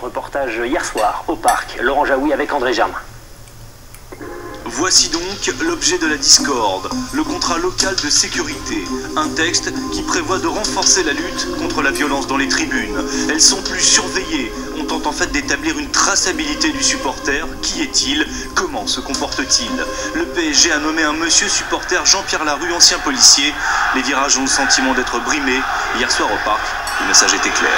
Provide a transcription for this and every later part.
Reportage hier soir au parc. Laurent Jaoui avec André Germain. Voici donc l'objet de la discorde, le contrat local de sécurité, un texte qui prévoit de renforcer la lutte contre la violence dans les tribunes. Elles sont plus surveillées, on tente en fait d'établir une traçabilité du supporter. Qui est-il? Comment se comporte-t-il? Le PSG a nommé un monsieur supporter, Jean-Pierre Larue, ancien policier. Les virages ont le sentiment d'être brimés. Hier soir au parc, le message était clair.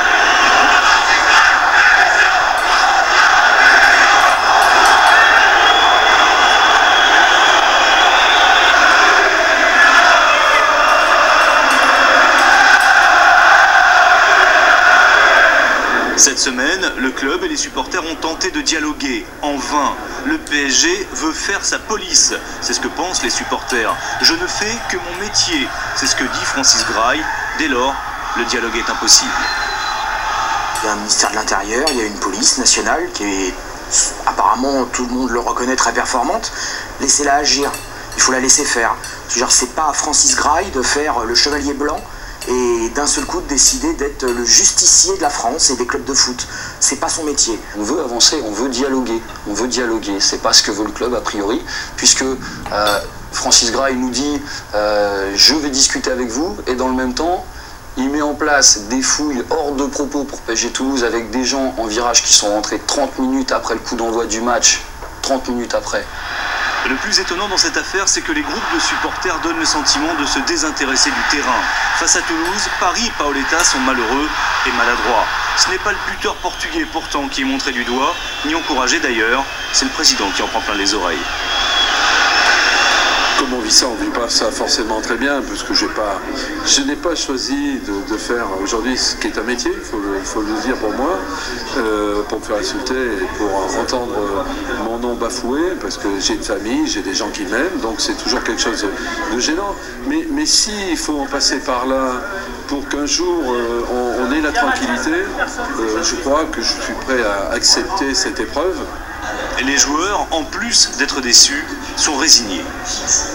Cette semaine, le club et les supporters ont tenté de dialoguer, en vain. Le PSG veut faire sa police, c'est ce que pensent les supporters. Je ne fais que mon métier, c'est ce que dit Francis Grail. Dès lors, le dialogue est impossible. Il y a un ministère de l'Intérieur, il y a une police nationale qui est, apparemment, tout le monde le reconnaît, très performante. Laissez-la agir, il faut la laisser faire. C'est pas à Francis Grail de faire le chevalier blanc et d'un seul coup de décider d'être le justicier de la France et des clubs de foot. C'est pas son métier. On veut avancer, on veut dialoguer. C'est pas ce que veut le club a priori, puisque Francis Grail nous dit je vais discuter avec vous, et dans le même temps, il met en place des fouilles hors de propos pour PSG Toulouse avec des gens en virage qui sont rentrés 30 minutes après le coup d'envoi du match, 30 minutes après. Le plus étonnant dans cette affaire, c'est que les groupes de supporters donnent le sentiment de se désintéresser du terrain. Face à Toulouse, Paris et Paoletta sont malheureux et maladroits. Ce n'est pas le buteur portugais pourtant qui est montré du doigt, ni encouragé d'ailleurs, c'est le président qui en prend plein les oreilles. Comme on vit ça, on ne vit pas ça forcément très bien, parce que je n'ai pas choisi de faire aujourd'hui ce qui est un métier, il faut le dire pour moi, pour me faire insulter et pour entendre mon nom bafoué, parce que j'ai une famille, j'ai des gens qui m'aiment, donc c'est toujours quelque chose de gênant. Mais s'il faut en passer par là pour qu'un jour on ait la tranquillité, je crois que je suis prêt à accepter cette épreuve. Les joueurs, en plus d'être déçus, sont résignés.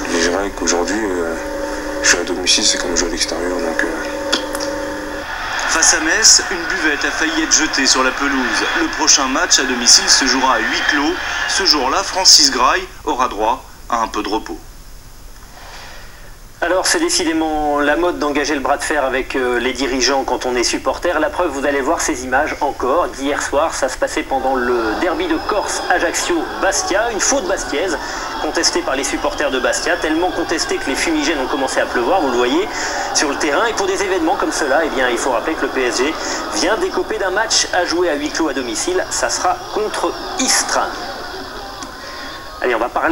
Mais c'est vrai qu'aujourd'hui, jouer à domicile, c'est comme jouer à l'extérieur. Donc, Face à Metz, une buvette a failli être jetée sur la pelouse. Le prochain match à domicile se jouera à huis clos. Ce jour-là, Francis Grail aura droit à un peu de repos. Alors c'est décidément la mode d'engager le bras de fer avec les dirigeants quand on est supporter. La preuve, vous allez voir ces images encore d'hier soir. Ça se passait pendant le derby de Corse Ajaccio-Bastia. Une faute bastiaise contestée par les supporters de Bastia, tellement contestée que les fumigènes ont commencé à pleuvoir, vous le voyez, sur le terrain. Et pour des événements comme cela, eh bien, il faut rappeler que le PSG vient d'écoper d'un match à jouer à huis clos à domicile. Ça sera contre Istres. Allez, on va parler.